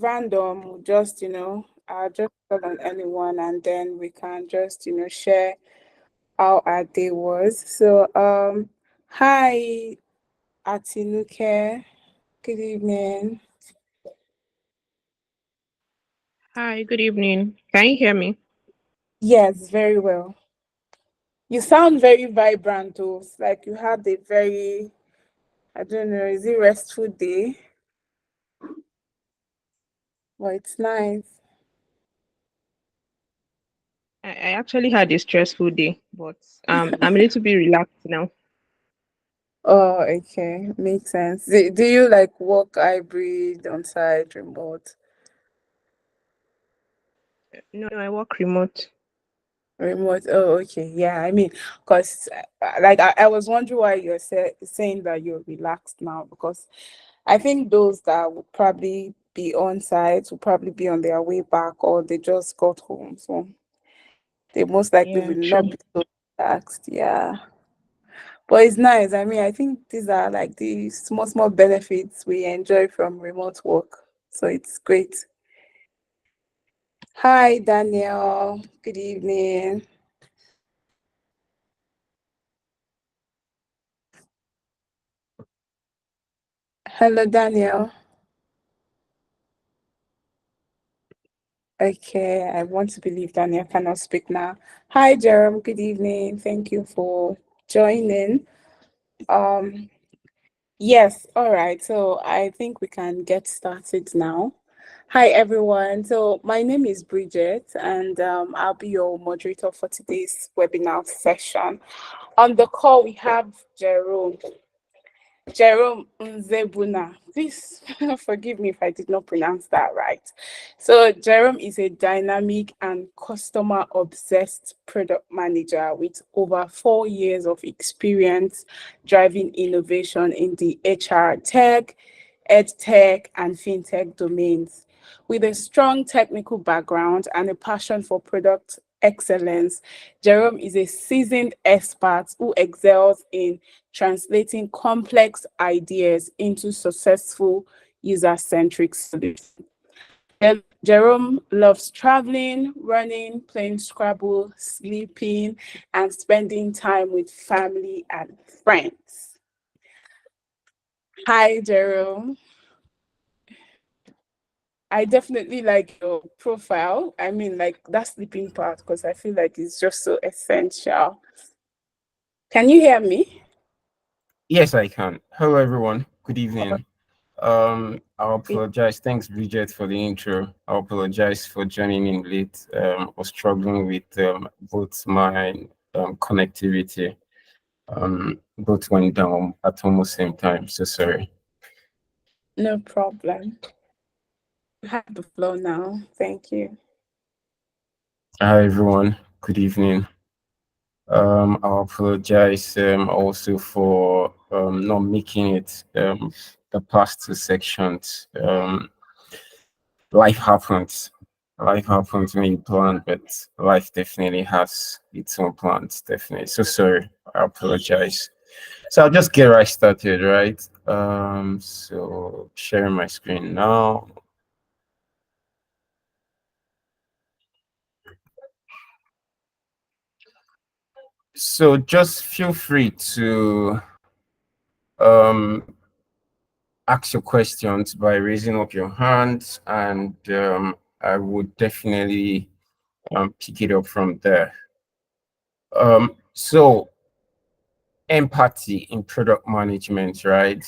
random, just, just call on anyone and then we can just, share how our day was. So, hi, Atinuke. Good evening. Hi, good evening. Can you hear me? Yes, very well. You sound very vibrant, though. It's like you had a very, I don't know, is it restful day? Well, it's nice. I actually had a stressful day, but I'm a little bit relaxed now. Oh, okay. Makes sense. Do you like work hybrid, on-site, remote? No, I work remote. Remote. Oh, okay. Yeah. I mean, because like I was wondering why you're saying that you're relaxed now, because I think those that would probably be on site will probably be on their way back or they just got home. So they most likely Yeah, will not true. be so relaxed. Yeah. But it's nice. I mean, I think these are like the small, small benefits we enjoy from remote work. So it's great. Hi, Daniel. Good evening. Hello, Daniel. Okay, I want to believe Daniel cannot speak now. Hi, Jerome. Good evening. Thank you for joining. Um, yes, all right. So I think we can get started now. Hi, everyone. So my name is Bridget, and I'll be your moderator for today's webinar session. On the call, we have Jerome. Jerome NZEGBUNA. Please forgive me if I did not pronounce that right. So, Jerome is a dynamic and customer obsessed product manager with over 4 years of experience driving innovation in the HR tech, ed tech, and fintech domains. With a strong technical background and a passion for product excellence, Jerome is a seasoned expert who excels in translating complex ideas into successful user-centric solutions. Jerome loves traveling, running, playing Scrabble, sleeping, and spending time with family and friends. Hi, Jerome. I definitely like your profile. I mean, like that sleeping part, because I feel like it's just so essential. Can you hear me? Yes, I can. Hello, everyone. Good evening. I'll apologize. Thanks, Bridget, for the intro. I'll apologize for joining in late. Was struggling with both my connectivity. Both went down at almost same time. So sorry. No problem. You have the floor now. Thank you. Hi, everyone. Good evening. I'll apologize also for not making it the past two sections. Life happens. Life happens when you plan, but life definitely has its own plans, definitely. So sorry, I apologize. So I'll just get right started, right? So sharing my screen now. So just feel free to um ask your questions by raising up your hands, and I would definitely pick it up from there. So empathy in product management, right?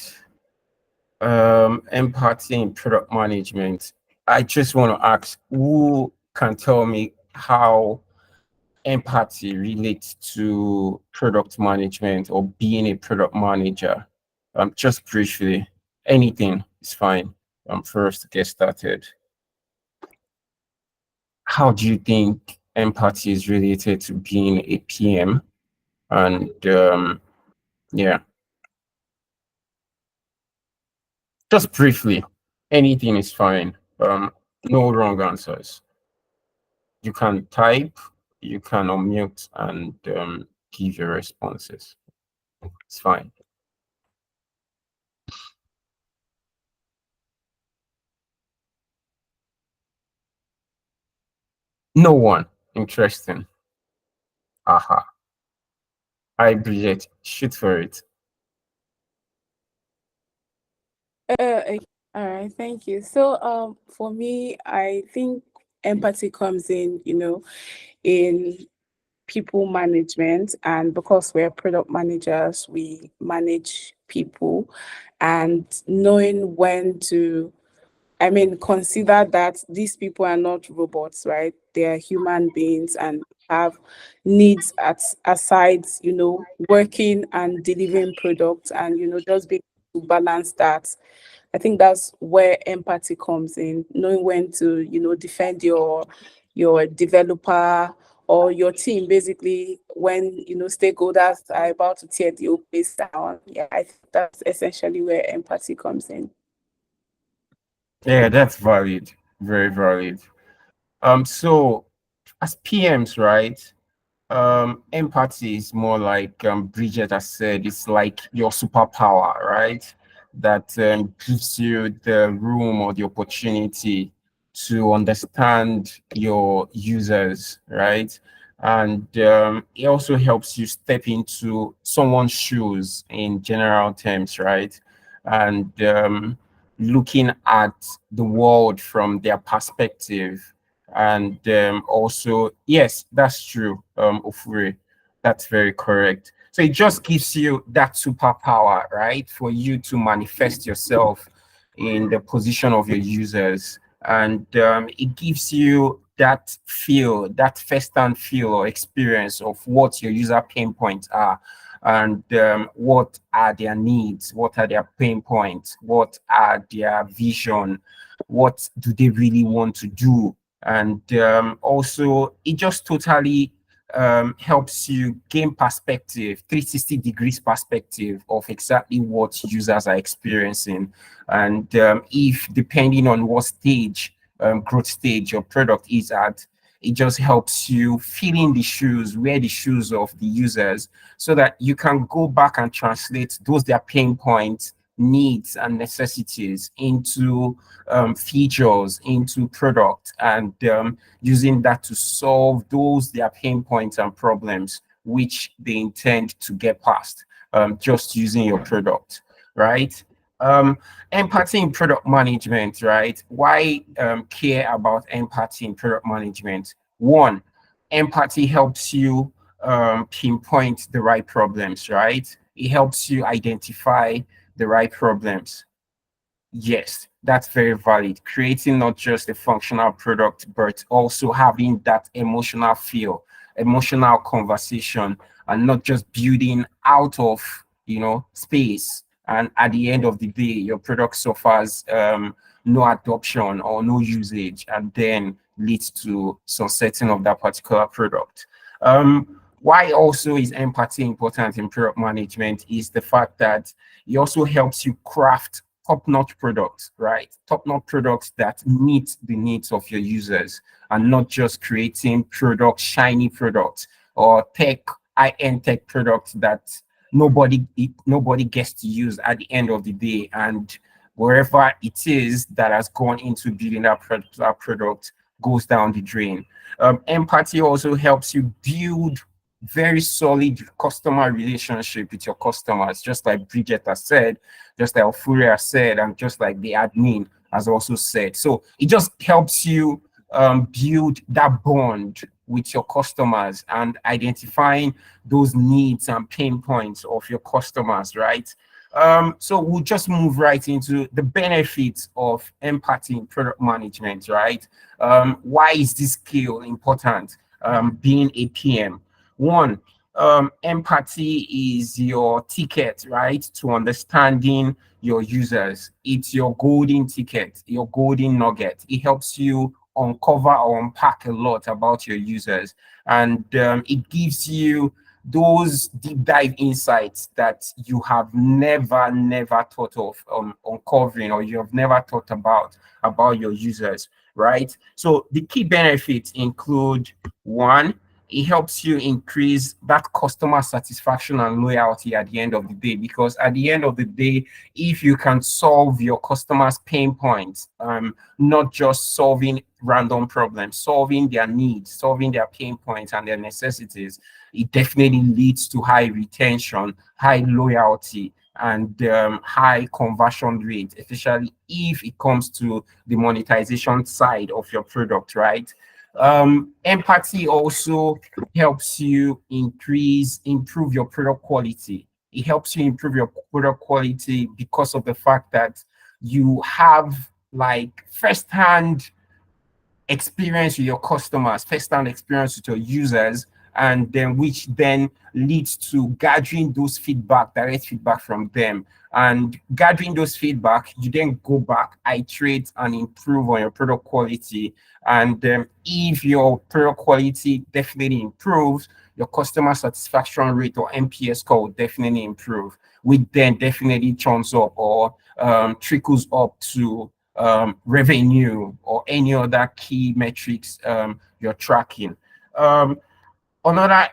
Empathy in product management. I just want to ask, who can tell me how empathy relates to product management or being a product manager? Just briefly, anything is fine. For us to get started. How do you think empathy is related to being a PM? And yeah, just briefly, anything is fine. No wrong answers. You can type, you can unmute and give your responses. It's fine. No one. Interesting. Aha. I Bridget, shoot for it. Okay. All right, thank you. So, for me, I think empathy comes in, in people management, and because we're product managers, we manage people, and knowing when to, I mean, consider that these people are not robots, right? They are human beings and have needs at aside, working and delivering products, and just being able to balance that. I think that's where empathy comes in, knowing when to, defend your developer or your team, basically, when stakeholders are about to tear the whole place down. Yeah, I think that's essentially where empathy comes in. Yeah, that's valid. Very valid. So as PMs, right? Empathy is more like Bridget has said, it's like your superpower, right? That gives you the room or the opportunity to understand your users, right? And it also helps you step into someone's shoes in general terms, right? And looking at the world from their perspective. And also, yes, that's true, Ofure. That's very correct. So it just gives you that superpower, right, for you to manifest yourself in the position of your users. And it gives you that feel, that first-hand feel or experience of what your user pain points are, and what are their needs, what are their pain points, what are their vision, what do they really want to do. And also, it just totally helps you gain perspective, 360 degrees perspective of exactly what users are experiencing. And if depending on what stage, growth stage your product is at, it just helps you feel in the shoes, wear the shoes of the users, so that you can go back and translate those their pain points, needs, and necessities into features, into product, and using that to solve those their pain points and problems which they intend to get past, just using your product, right? um Empathy in product management, right? Why care about empathy in product management? One, empathy helps you pinpoint the right problems, right? It helps you identify the right problems. Yes, that's very valid. Creating not just a functional product, but also having that emotional feel, emotional conversation, and not just building out of, space. And at the end of the day, your product suffers no adoption or no usage, and then leads to sunsetting of that particular product. Why also is empathy important in product management is the fact that it also helps you craft top-notch products, right? Top-notch products that meet the needs of your users, and not just creating products, shiny products, or high-end tech products that nobody gets to use at the end of the day. And wherever it is that has gone into building that product goes down the drain. Empathy also helps you build very solid customer relationship with your customers, just like Bridget has said, just like Furia said, and just like the admin has also said. So it just helps you build that bond with your customers and identifying those needs and pain points of your customers, right? So we'll just move right into the benefits of empathy in product management, right? Why is this skill important? Being a PM. One, empathy is your ticket, right, to understanding your users. It's your golden ticket, your golden nugget. It helps you uncover or unpack a lot about your users, and it gives you those deep dive insights that you have never thought of uncovering, or you have never thought about your users, right? So the key benefits include: one, it helps you increase that customer satisfaction and loyalty at the end of the day, because at the end of the day, if you can solve your customers pain points, not just solving random problems, solving their needs, solving their pain points and their necessities, it definitely leads to high retention, high loyalty, and high conversion rate, especially if it comes to the monetization side of your product, right? Empathy also helps you improve your product quality. It helps you improve your product quality because of the fact that you have like first-hand experience with your customers, first-hand experience with your users, and then which then leads to gathering those feedback, direct feedback from them. And gathering those feedback, you then go back, iterate, and improve on your product quality. And if your product quality definitely improves, your customer satisfaction rate or NPS score will definitely improve, which then definitely turns up or trickles up to revenue or any other key metrics you're tracking. Um, Another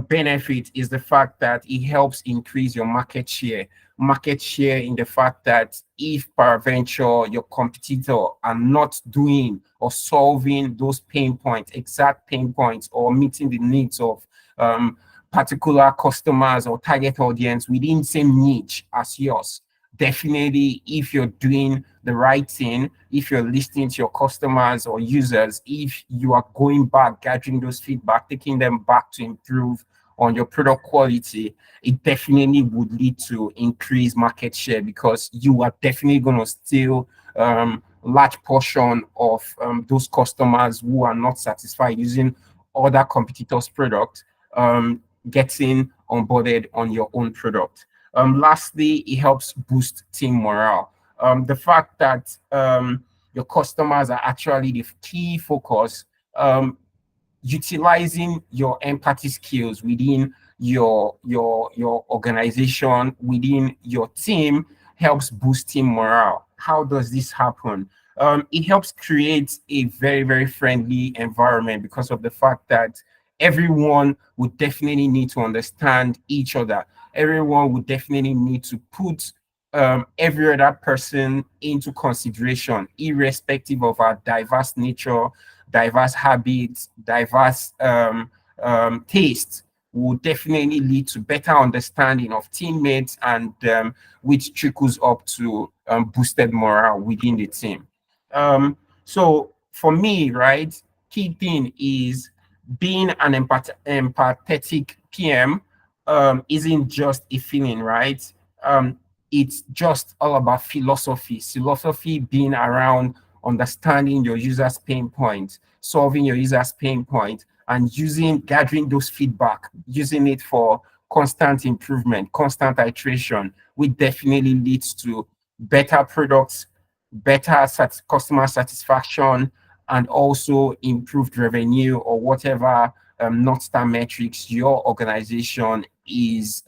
benefit is the fact that it helps increase your market share. Market share in the fact that if peradventure your competitor are not doing or solving those pain points, exact pain points, or meeting the needs of particular customers or target audience within same niche as yours, definitely if you're doing the right thing, if you're listening to your customers or users, if you are going back, gathering those feedback, taking them back to improve on your product quality, it definitely would lead to increased market share because you are definitely going to steal large portion of those customers who are not satisfied using other competitors' product, getting onboarded on your own product. Lastly, it helps boost team morale. The fact that your customers are actually the key focus, utilizing your empathy skills within your organization, within your team, helps boost team morale. How does this happen? It helps create a very, very friendly environment because of the fact that everyone would definitely need to understand each other. Everyone would definitely need to put every other person into consideration, irrespective of our diverse nature, diverse habits, diverse tastes, will definitely lead to better understanding of teammates and which trickles up to boosted morale within the team. So for me, right, key thing is being an empathetic PM isn't just a feeling, right? It's just all about philosophy. Philosophy being around understanding your user's pain point, solving your user's pain point, and gathering those feedback, using it for constant improvement, constant iteration, which definitely leads to better products, better customer satisfaction, and also improved revenue or whatever North Star metrics your organization is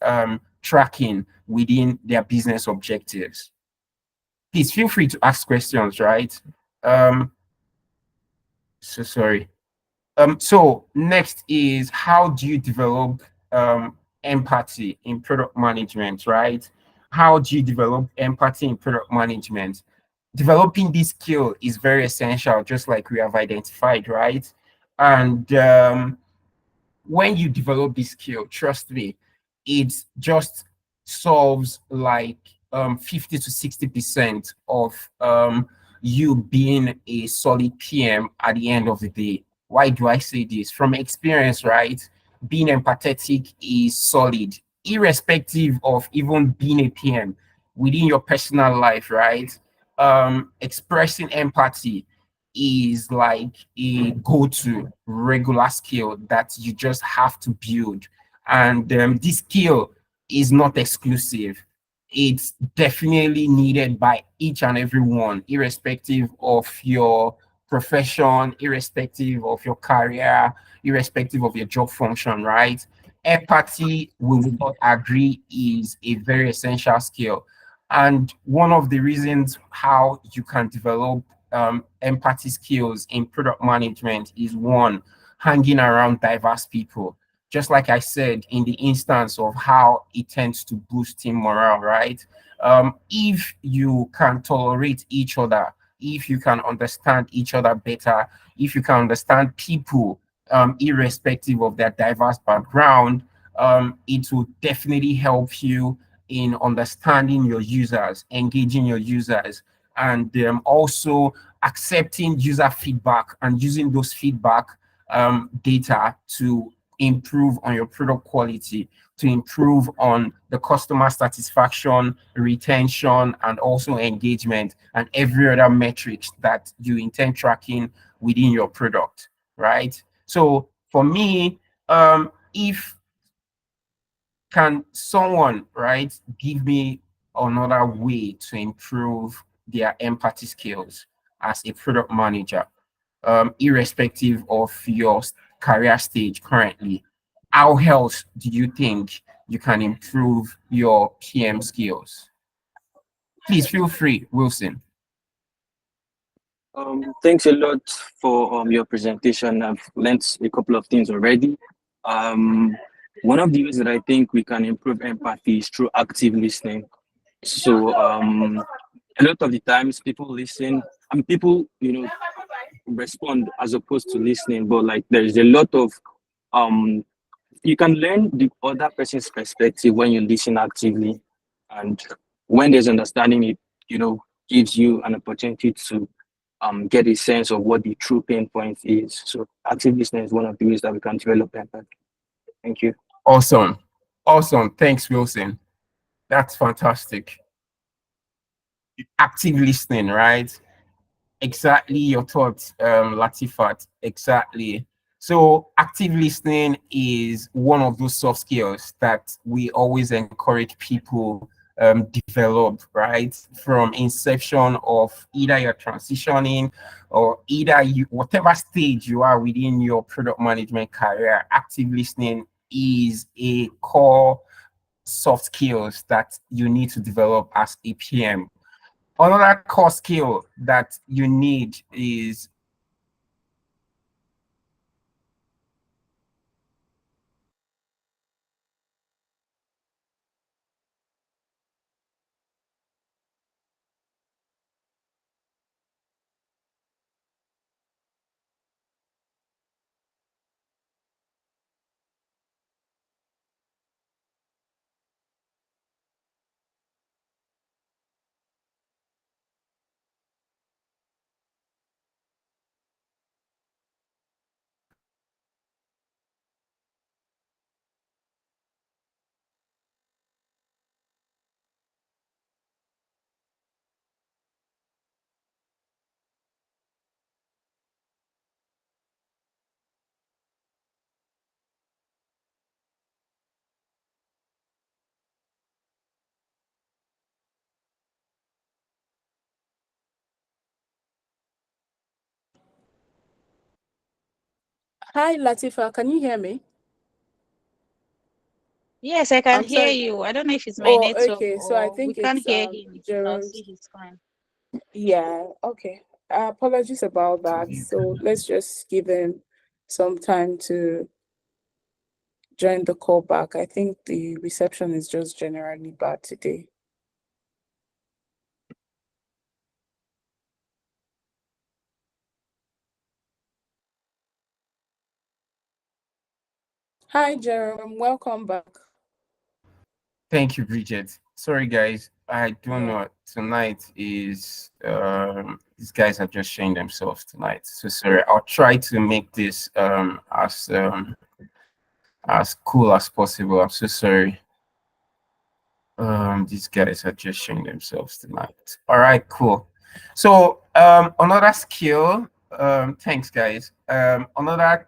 tracking within their business objectives. Please feel free to ask questions, right? Um, so sorry. So next is how do you develop empathy in product management, right? How do you develop empathy in product management? Developing this skill is very essential, just like we have identified, right? And when you develop this skill, trust me, it just solves like 50 to 60% of you being a solid PM at the end of the day. Why do I say this? From experience, right? Being empathetic is solid, irrespective of even being a PM within your personal life, right? Expressing empathy is like a go-to regular skill that you just have to build. And this skill is not exclusive. It's definitely needed by each and every one, irrespective of your profession, irrespective of your career, irrespective of your job function, right? Empathy, we will not agree, is a very essential skill. And one of the reasons how you can develop empathy skills in product management is one, hanging around diverse people. Just like I said, in the instance of how it tends to boost team morale, right? If you can tolerate each other, if you can understand each other better, if you can understand people, irrespective of their diverse background, it will definitely help you in understanding your users, engaging your users, and also accepting user feedback and using those feedback data to improve on your product quality, to improve on the customer satisfaction, retention, and also engagement, and every other metrics that you intend tracking within your product, right? So for me, if can someone, right, give me another way to improve their empathy skills as a product manager, irrespective of your career stage currently? How else do you think you can improve your PM skills? Please feel free, Wilson. Thanks a lot for your presentation. I've learned a couple of things already. Um, One of the ways that I think we can improve empathy is through active listening. So a lot of the times people listen and people, respond as opposed to listening. But like there is a lot of um, you can learn the other person's perspective when you listen actively, and when there's understanding, it gives you an opportunity to get a sense of what the true pain point is. So active listening is one of the ways that we can develop empathy. Thank you. Awesome. Awesome. Thanks, Wilson. That's fantastic. Active listening, right? Exactly your thoughts, Latifat. Exactly. So active listening is one of those soft skills that we always encourage people develop, right? From inception of either you're transitioning or either you, whatever stage you are within your product management career, active listening is a core soft skills that you need to develop as a PM. Another core skill that you need is Hi, Latifa, can you hear me? Yes, I can I'm hear sorry. you. I don't know if it's my Oh, network okay. So I or we think can't it's hear him. We cannot Jerome's. see his screen. Yeah, okay. Apologies about that. So let's just give him some time to join the call back. I think the reception is just generally bad today. Hi, Jerome. Welcome back. thank you, Bridget. Sorry, guys. I don't Yeah. know. Tonight is these guys are just showing themselves tonight. So sorry. I'll try to make this as cool as possible. I'm so sorry. These guys are just showing themselves tonight. All right, cool. So another skill, thanks guys. Another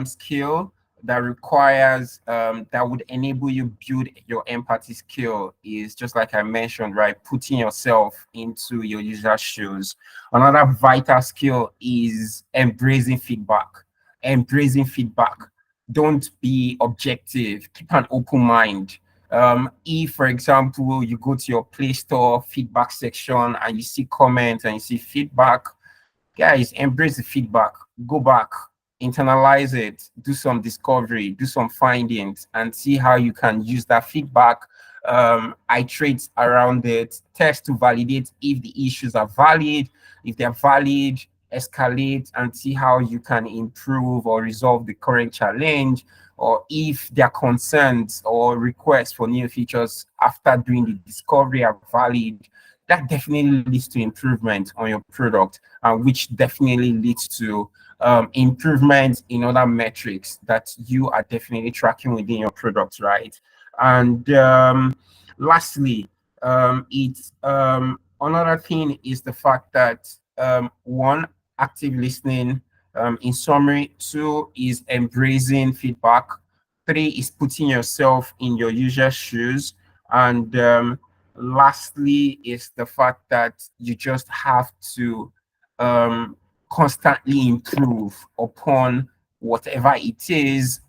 skill that requires that would enable you build your empathy skill is just like I mentioned, right? Putting yourself into your user shoes. Another vital skill is embracing feedback. Embracing feedback. Don't be objective. Keep an open mind. If, for example, you go to your Play Store feedback section and you see comments and you see feedback, guys, embrace the feedback. Go back, internalize it, do some discovery, do some findings, and see how you can use that feedback iterate around it, test to validate if the issues are valid. If they're valid, escalate and see how you can improve or resolve the current challenge, or if their concerns or requests for new features after doing the discovery are valid. That definitely leads to improvement on your product, which definitely leads to improvements in other metrics that you are definitely tracking within your product, right? And lastly, it's another thing is the fact that one, active listening. In summary, two is embracing feedback. Three is putting yourself in your user's shoes. And lastly is the fact that you just have to um, constantly improve upon whatever it is,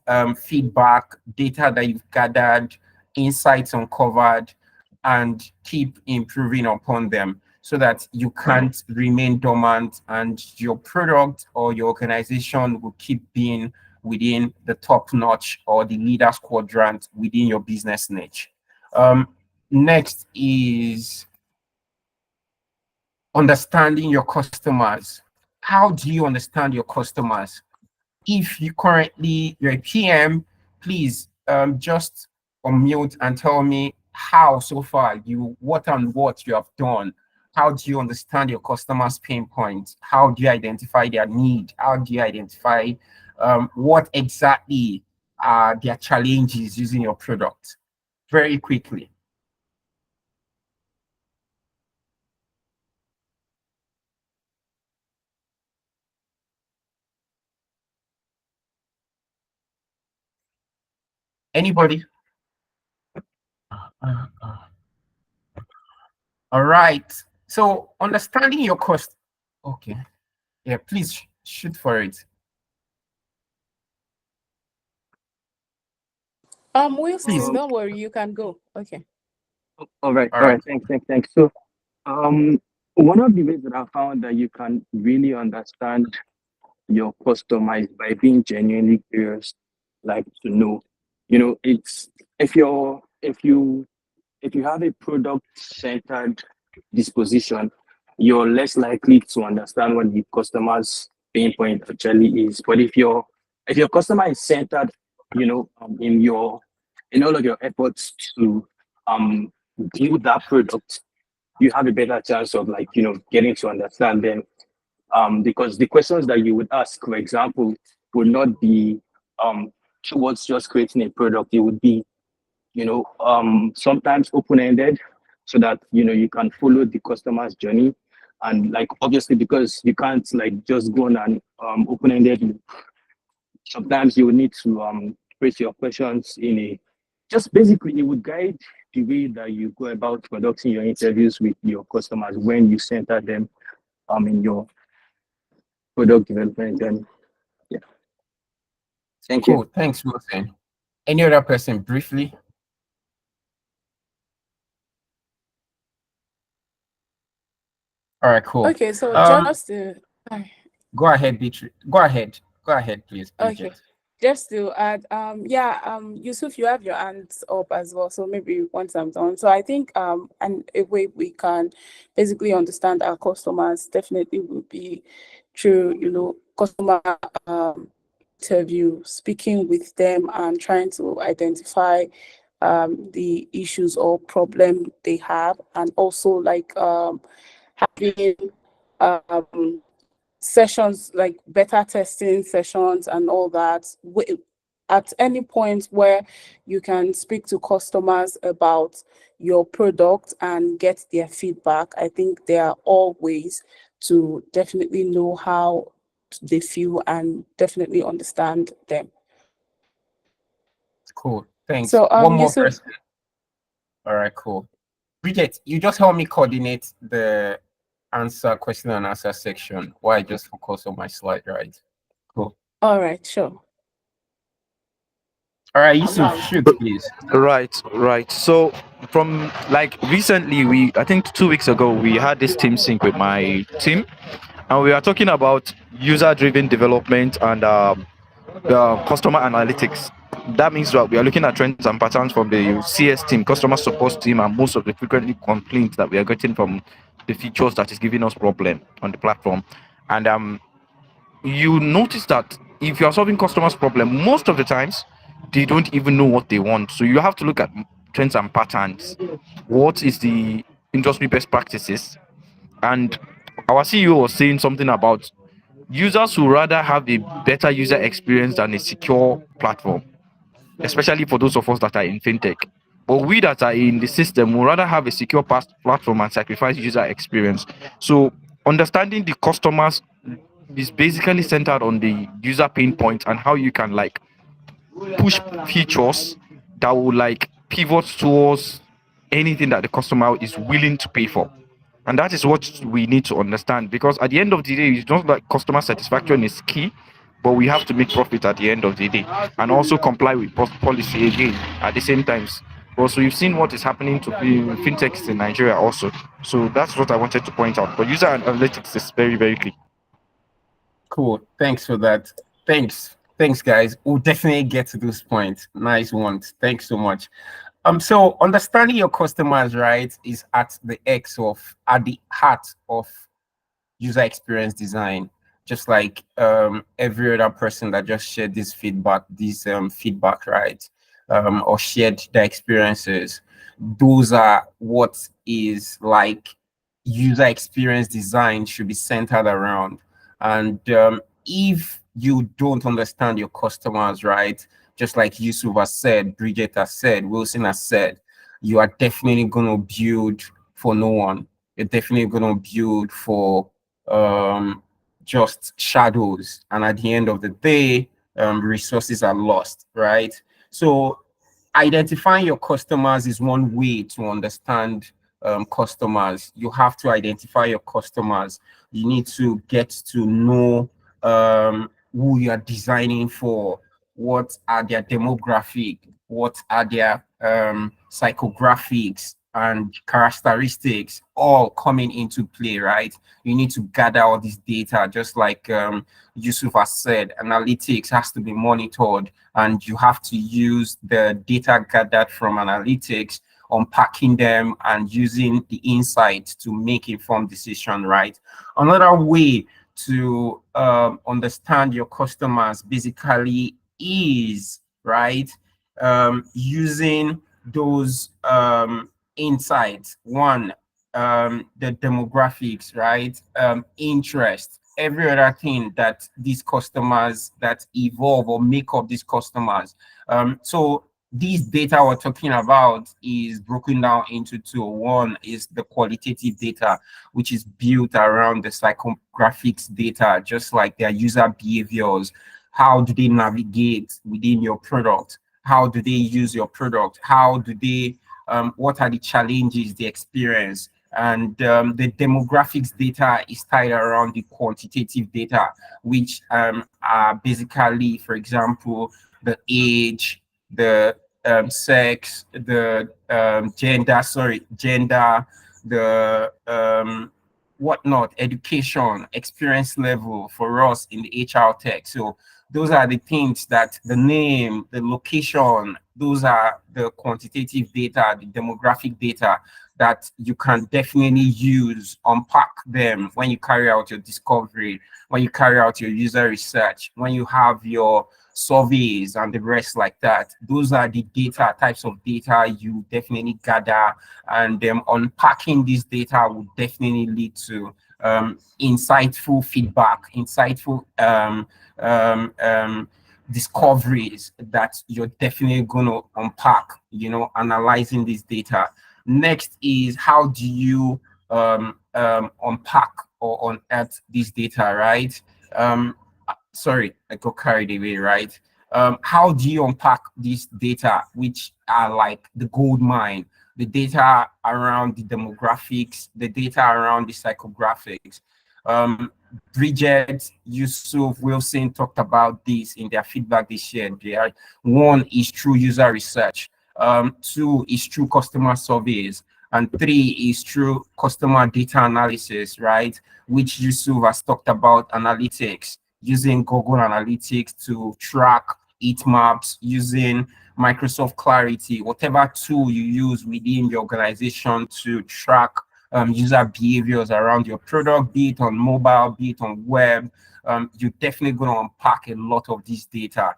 feedback, data that you've gathered, insights uncovered, and keep improving upon them so that you can't remain dormant and your product or your organization will keep being within the top notch or the leaders quadrant within your business niche. Next is understanding your customers. How do you understand your customers? If you currently you're a PM, please just unmute and tell me how so far you what and what you have done. How do you understand your customers' pain points? How do you identify their need? How do you identify what exactly are their challenges using your product? Very quickly. Anybody? All right. So understanding your cost. Okay. Yeah, please shoot for it. Wilson, Please. don't worry, you can go. Okay. All right, All all right. right. Thanks. So, um, one of the ways that I found that you can really understand your customer is by being genuinely curious, like to know. It's if you have a product centered disposition, you're less likely to understand what the customer's pain point actually is. But if your customer is centered, in all of your efforts to um build that product, you have a better chance of getting to understand them. Because the questions that you would ask, for example, would not be towards just creating a product. It would be sometimes open-ended so that you can follow the customer's journey. And like obviously because you can't like just go on an open-ended, sometimes you will need to phrase your questions in a just basically it would guide the way that you go about conducting your interviews with your customers when you center them in your product development. And yeah, thank you. Cool. Thanks, Wilson. Any other person briefly? All right, cool. Okay, so just to Go ahead, Beatrice. Go ahead. Go ahead, please, okay, Bridget. just to add, Yusuf, you have your hands up as well. So maybe once I'm done. So I think and a way we can basically understand our customers definitely will be through, customer interview, speaking with them and trying to identify the issues or problem they have, and also like having um sessions like beta testing sessions and all that at any point where you can speak to customers about your product and get their feedback. I think there are all ways to definitely know how they feel and definitely understand them. Cool. Thanks. So One more Yusuf, person. All right, cool. Bridget, you just help me coordinate the question and answer section while I just focus on my slide, right? Cool. all right, sure. All right, Yusuf, shoot, please. Right. So from like recently, I think 2 weeks ago, we had this team sync with my team, and we are talking about user-driven development and customer analytics. that means that we are looking at trends and patterns from the CS team, customer support team, and most of the frequently complaints that we are getting from the features that is giving us problem on the platform. And you notice that if you are solving customers' problem, most of the times they don't even know what they want. So you have to look at trends and patterns. What is the industry best practices? And our CEO was saying something about users who rather have a better user experience than a secure platform, especially for those of us that are in fintech. But we that are in the system will rather have a secure platform and sacrifice user experience. So understanding the customers is basically centered on the user pain point and how you can like push features that will like pivot towards anything that the customer is willing to pay for. And that is what we need to understand, because at the end of the day, it's not like customer satisfaction is key, but we have to make profit at the end of the day and also comply with policy again at the same times. Also, you've seen what is happening to fintechs in Nigeria also. So that's what I wanted to point out. But user analytics is very, very key. Cool. Thanks for that. Thanks, guys. We'll definitely get to those points. Nice ones. Thanks so much. So understanding your customers, right, is at the heart of user experience design. Just like every other person that just shared this feedback, right, or shared their experiences. Those are what is like user experience design should be centered around. And if you don't understand your customers, right, just like Yusuf has said, Bridget has said, Wilson has said, you are definitely going to build for no one. You're definitely going to build for just shadows. And at the end of the day, resources are lost, right? So identifying your customers is one way to understand customers. You have to identify your customers. You need to get to know who you are designing for, what are their demographic, what are their psychographics and characteristics all coming into play, right? You need to gather all this data, just like Yusuf has said, analytics has to be monitored, and you have to use the data gathered from analytics, unpacking them and using the insights to make informed decision, right? Another way to understand your customers basically is, right, using those insights. One, the demographics, right, interest, every other thing that these customers that evolve or make up these customers. So these data we're talking about is broken down into two. One is the qualitative data, which is built around the psychographics data, just like their user behaviors. How do they navigate within your product? How do they use your product? How do they, what are the challenges they experience? And the demographics data is tied around the quantitative data, which are basically, for example, the age, the sex, the gender, the whatnot, education, experience level for us in the HR tech. So those are the things that the name, the location, those are the quantitative data, the demographic data that you can definitely use, unpack them when you carry out your discovery, when you carry out your user research, when you have your surveys and the rest like that. Those are the data, types of data you definitely gather, and unpacking this data will definitely lead to insightful feedback, insightful discoveries that you're definitely going to unpack, analyzing this data. Next is, how do you unpack or unearth this data, right? Sorry, I got carried away, right? How do you unpack this data, which are like the gold mine, the data around the demographics, the data around the psychographics? Bridget, Yusuf, Wilson talked about this in their feedback they shared. Right? One is through user research. Two is through customer surveys. And three is through customer data analysis, right? Which Yusuf has talked about analytics, using Google Analytics to track heat maps, using Microsoft Clarity, whatever tool you use within the organization to track user behaviors around your product, be it on mobile, be it on web. You're definitely going to unpack a lot of this data.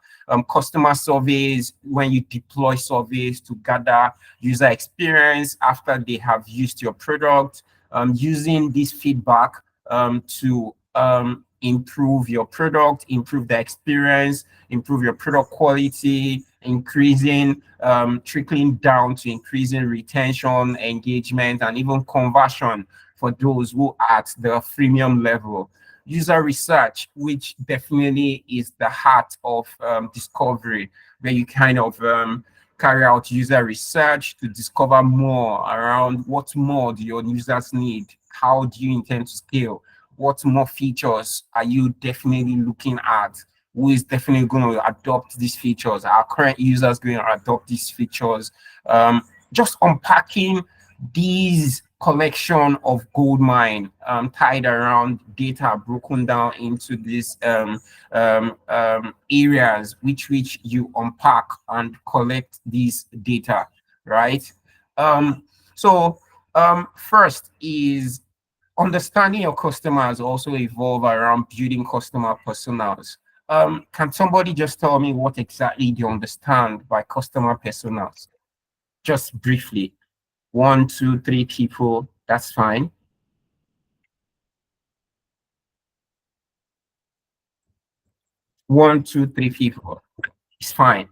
Customer surveys, when you deploy surveys to gather user experience after they have used your product, using this feedback to improve your product, improve the experience, improve your product quality, increasing, trickling down to increasing retention, engagement, and even conversion for those who are at the freemium level. User research, which definitely is the heart of discovery, where you kind of carry out user research to discover more around what more do your users need, how do you intend to scale, what more features are you definitely looking at, who is definitely going to adopt these features, are current users going to adopt these features. Just unpacking these collection of gold mine tied around data broken down into these areas which you unpack and collect these data, right? So first is understanding your customers also evolve around building customer personas. Can somebody just tell me what exactly they understand by customer personas? Just briefly. 1, 2, 3 people, that's fine. One, two, three people, it's fine.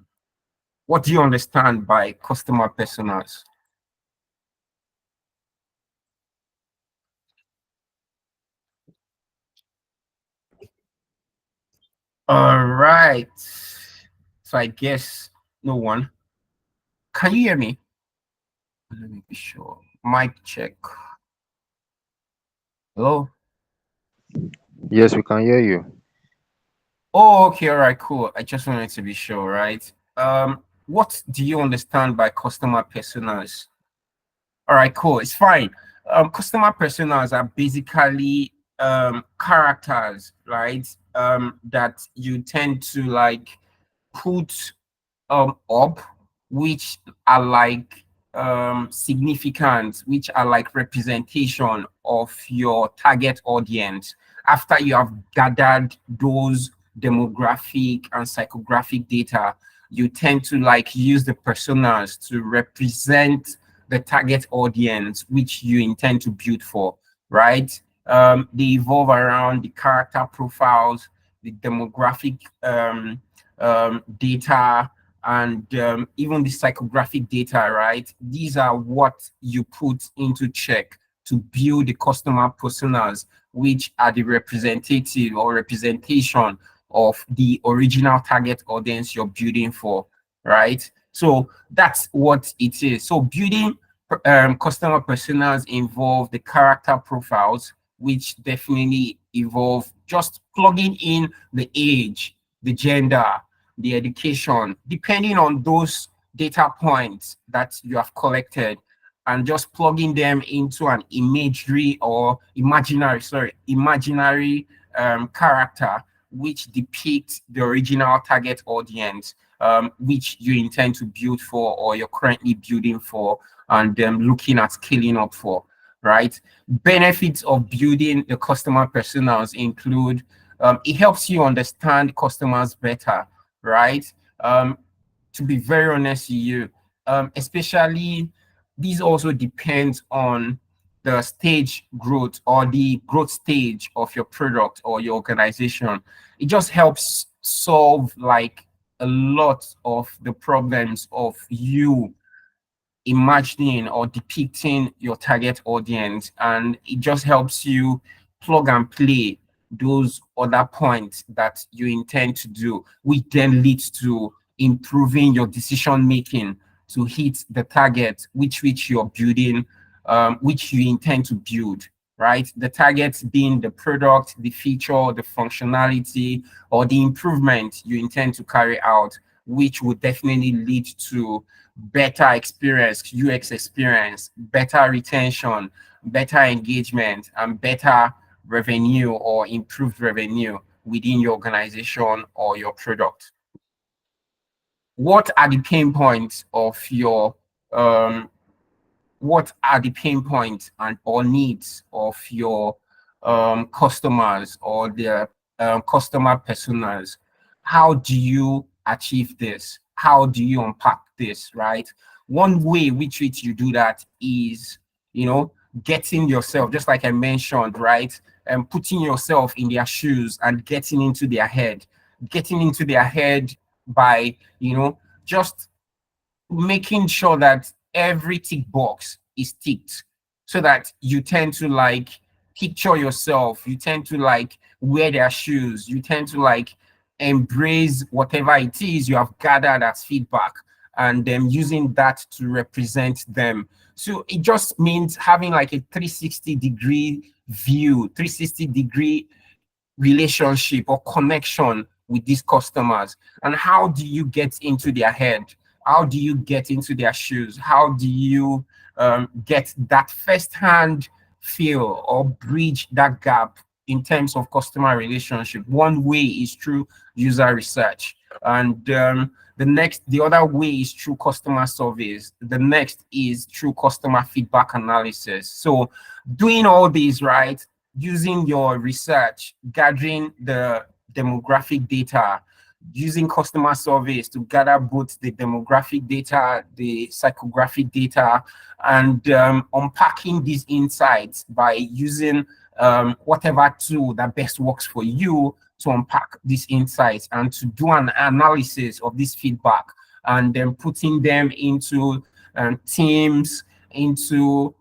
What do you understand by customer personas? All right. So I guess no one. Can you hear me? Let me be sure. Mic check. Hello? Yes, we can hear you. Oh, okay, all right, cool. I just wanted to be sure, right? What do you understand by customer personas? All right, cool. It's fine. Customer personas are basically characters, right? That you tend to like put up, which are like significant, which are like representation of your target audience. After you have gathered those demographic and psychographic data, you tend to like use the personas to represent the target audience which you intend to build for, right? They evolve around the character profiles, the demographic data, and even the psychographic data, right? These are what you put into check to build the customer personas, which are the representative or representation of the original target audience you're building for, right? So that's what it is. So building customer personas involve the character profiles, which definitely involve just plugging in the age, the gender, the education, depending on those data points that you have collected, and just plugging them into an imagery or imaginary character which depicts the original target audience which you intend to build for or you're currently building for and looking at scaling up for, right? Benefits of building the customer personas include it helps you understand customers better, right? To be very honest with you, especially these also depends on the stage growth or the growth stage of your product or your organization. It just helps solve like a lot of the problems of you imagining or depicting your target audience, and it just helps you plug and play those other points that you intend to do, which then leads to improving your decision making to hit the target which you're building, which you intend to build, right? The target being the product, the feature, the functionality, or the improvement you intend to carry out, which would definitely lead to better experience, UX experience, better retention, better engagement, and better revenue or improved revenue within your organization or your product. what are the pain points of your what are the pain points and or needs of your customers or their customer personas? How do you achieve this? How do you unpack this, right? One way which you do that is, getting yourself, just like I mentioned, right? And putting yourself in their shoes and getting into their head by, just making sure that every tick box is ticked, so that you tend to like picture yourself, you tend to like wear their shoes, you tend to like embrace whatever it is you have gathered as feedback, and then using that to represent them. So it just means having like a 360-degree view, 360-degree relationship or connection with these customers. And how do you get into their head? How do you get into their shoes? How do you get that first-hand feel or bridge that gap in terms of customer relationship? One way is through user research, and the other way is through customer surveys. The next is through customer feedback analysis. So doing all these, right, using your research, gathering the demographic data, using customer surveys to gather both the demographic data, the psychographic data, and unpacking these insights by using whatever tool that best works for you to unpack these insights and to do an analysis of this feedback, and then putting them into teams, into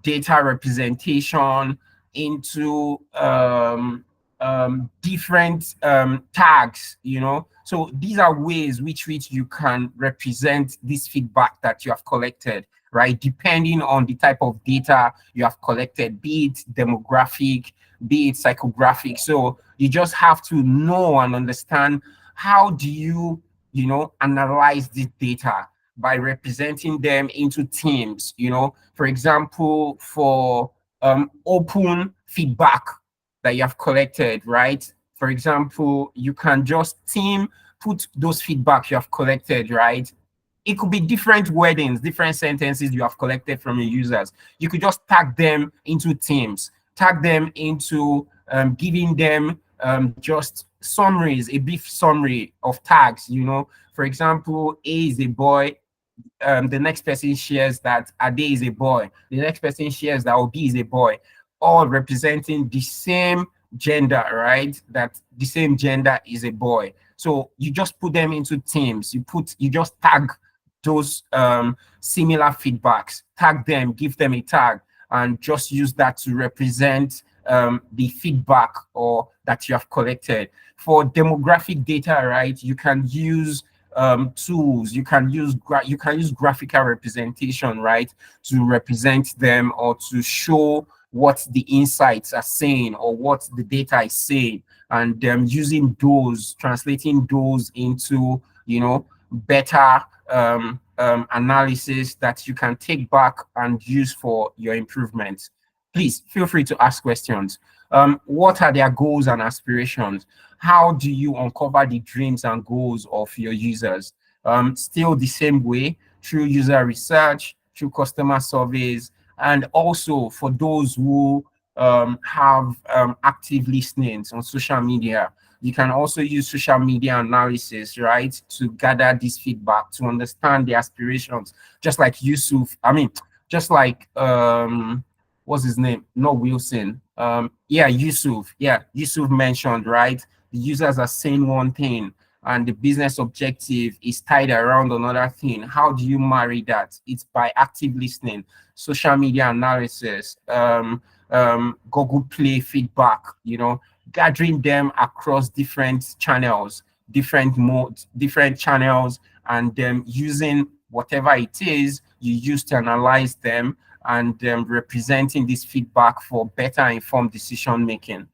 data representation, into different tags, So these are ways which you can represent this feedback that you have collected, right? Depending on the type of data you have collected, be it demographic, be it psychographic. So you just have to know and understand how do you, analyze this data by representing them into teams, For example, for open feedback that you have collected, right? For example, you can just put those feedback you have collected, right? It could be different wordings, different sentences you have collected from your users. You could just tag them into teams, tag them into giving them just summaries, a brief summary of tags, For example, A is a boy, the next person shares that Ade is a boy. The next person shares that Obi is a boy, all representing the same gender, right? That the same gender is a boy. So you just put them into teams. You just tag those similar feedbacks, tag them, give them a tag, and just use that to represent the feedback or that you have collected. For demographic data, right, you can use tools, you can use graphical representation, right, to represent them or to show what the insights are saying or what the data is saying, and using those, translating those into better analysis that you can take back and use for your improvements. Please feel free to ask questions. What are their goals and aspirations? How do you uncover the dreams and goals of your users? Still the same way, through user research, through customer surveys, and also for those who have active listenings on social media, you can also use social media analysis, right, to gather this feedback, to understand the aspirations. Just like just like what's his name? Not Wilson. Yusuf. Yeah, Yusuf mentioned, right? The users are saying one thing and the business objective is tied around another thing. How do you marry that? It's by active listening, social media analysis, Google Play feedback, gathering them across different channels, different modes, different channels, and then using whatever it is you use to analyze them, and representing this feedback for better informed decision making.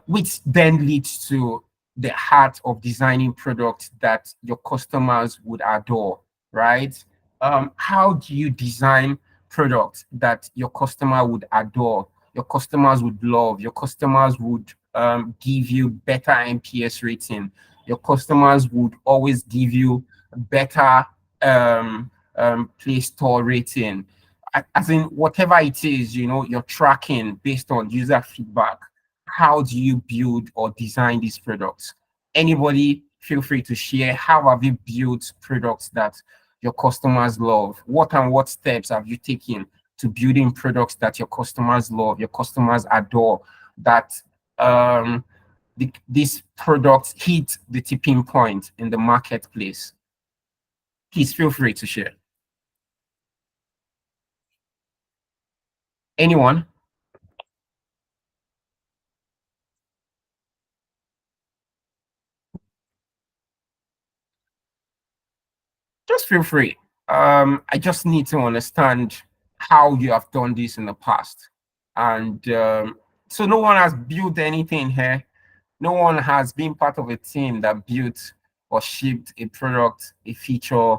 Which then leads to the heart of designing products that your customers would adore, right? How do you design products that your customer would adore, your customers would love, your customers would give you better NPS rating, your customers would always give you better Play Store rating. As in, whatever it is, you're tracking based on user feedback. How do you build or design these products? Anybody, feel free to share. How have you built products that your customers love? What steps have you taken to building products that your customers love, your customers adore, that these products hit the tipping point in the marketplace? Please feel free to share. Anyone? Just feel free. I just need to understand how you have done this in the past. And so no one has built anything here. No one has been part of a team that built or shipped a product, a feature,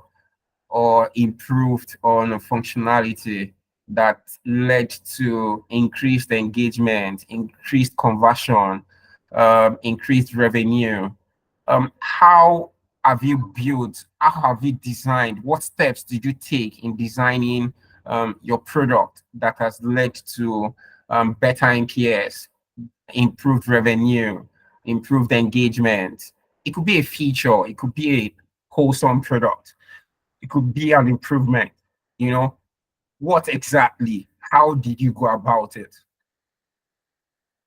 or improved on a functionality that led to increased engagement, increased conversion, increased revenue. How have you built? How have you designed? What steps did you take in designing your product that has led to better NPS, improved revenue, improved engagement? It could be a feature, it could be a wholesome product, it could be an improvement. What exactly? How did you go about it?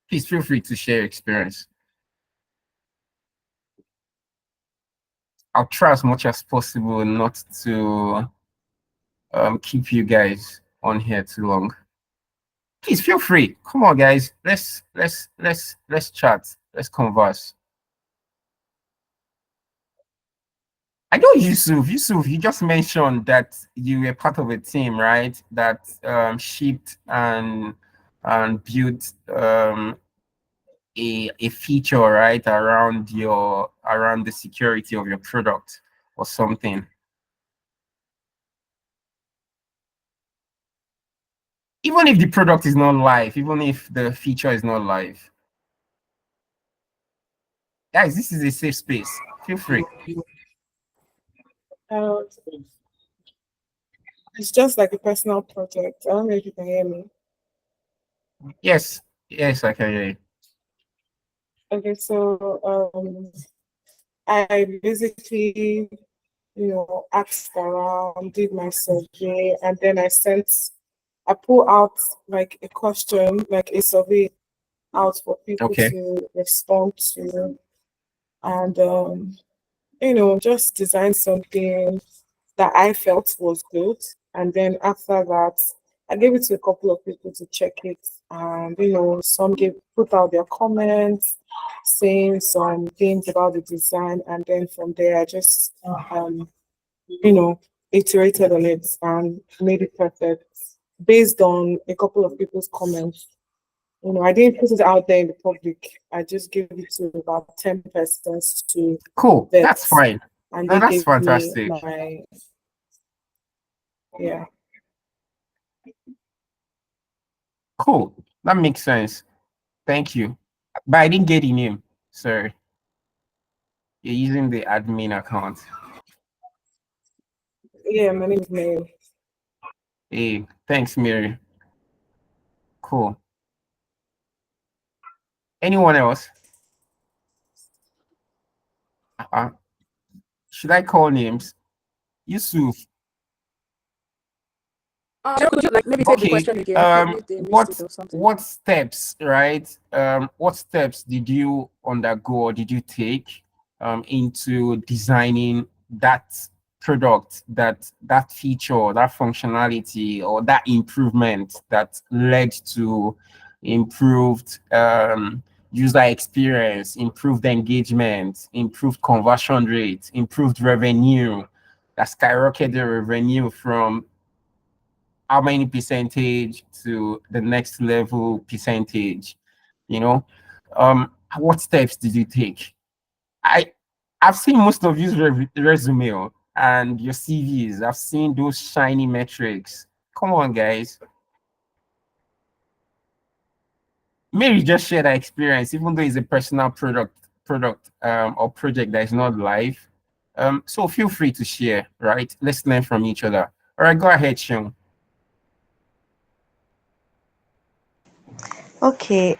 Please feel free to share your experience. I'll try as much as possible not to keep you guys on here too long. Please feel free. Come on, guys. Let's chat. Let's converse. I know Yusuf. Yusuf, you just mentioned that you were part of a team, right? That shipped and built a feature, right, around the security of your product or something. Even if the product is not live, even if the feature is not live. Guys, this is a safe space. Feel free. It's just like a personal project. I don't know if you can hear me. Yes, I can hear you. Okay, so I basically, asked around, did my survey, and then I pull out like a question, like a survey out for people to respond to, and just design something that I felt was good. And then after that, I gave it to a couple of people to check it, and some put out their comments, saying some things about the design, and then from there I just iterated on it and made it perfect based on a couple of people's comments. I didn't put it out there in the public. I just gave it to about 10 persons to Cool. vet, That's fine. and they That's gave fantastic. me yeah. Cool. That makes sense. Thank you. But I didn't get the name, sir. You're using the admin account. Yeah, my name is Mary. Hey, thanks, Mary. Cool. Anyone else? Should I call names? Yusuf. Could you maybe take the question again? Maybe they missed it or something. What steps, right? What steps did you undergo or did you take into designing that product, that feature, that functionality, or that improvement that led to improved user experience, improved engagement, improved conversion rate, improved revenue, that skyrocketed revenue from how many percentage to the next level percentage? What steps did you take? I've seen most of your resume and your CVs. I've seen those shiny metrics. Come on, guys. Mary just shared her experience, even though it's a personal product product or project that is not live. So feel free to share, right? Let's learn from each other. All right, go ahead, Sean. Okay,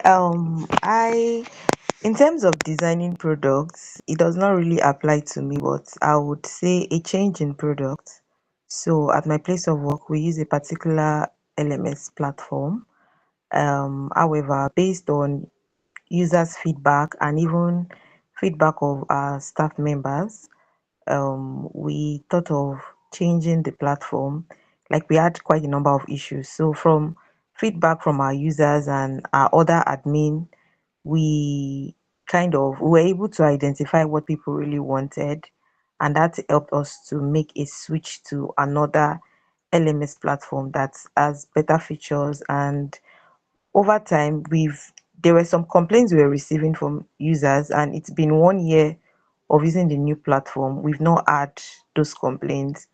in terms of designing products, it does not really apply to me, but I would say a change in product. So at my place of work, we use a particular LMS platform. However, based on users' feedback and even feedback of our staff members, we thought of changing the platform. Like we had quite a number of issues. So from feedback from our users and our other admin, we we were able to identify what people really wanted, and that helped us to make a switch to another LMS platform that has better features. And over time, we've there were some complaints we were receiving from users, and it's been 1 year of using the new platform. We've not had those complaints.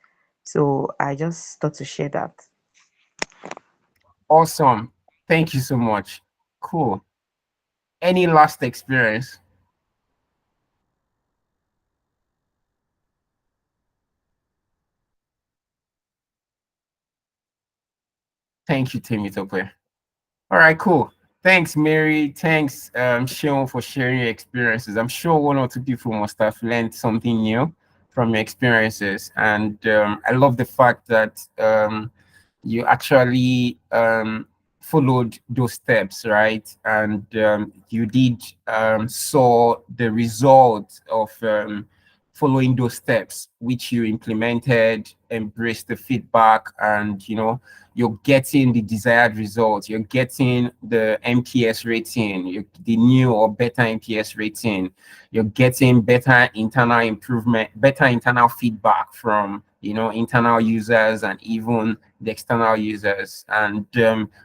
So I just thought to share that. Awesome. Thank you so much. Cool. Any last experience? Thank you, Timmy Tope. All right, cool. Thanks, Mary. Thanks, Sean, for sharing your experiences. I'm sure one or two people must have learned something new from your experiences. And I love the fact that you actually followed those steps, right? And you did saw the result of following those steps, which you implemented, embraced the feedback, and you're getting the desired results. You're getting the NPS rating, the new or better NPS rating. You're getting better internal improvement, better internal feedback from internal users and even the external users. And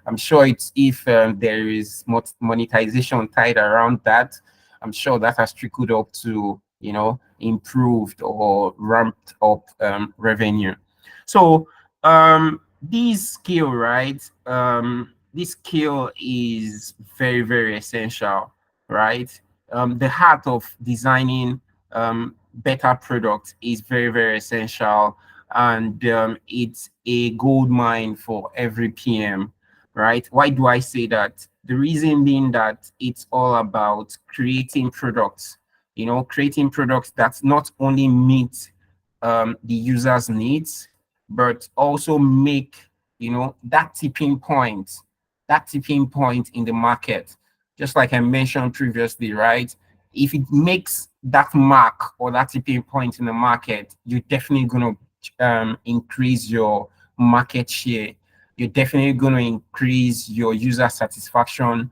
I'm sure it's if there is monetization tied around that, I'm sure that has trickled up to improved or ramped up revenue. So this skill, right? This skill is very, very essential, right? The heart of designing better products is very, very essential, and it's a gold mine for every PM, right? Why do I say that? The reason being that it's all about creating products, creating products that not only meet the user's needs, but also make that tipping point in the market. Just like I mentioned previously, right? If it makes that mark or that tipping point in the market, you're definitely going to increase your market share. You're definitely going to increase your user satisfaction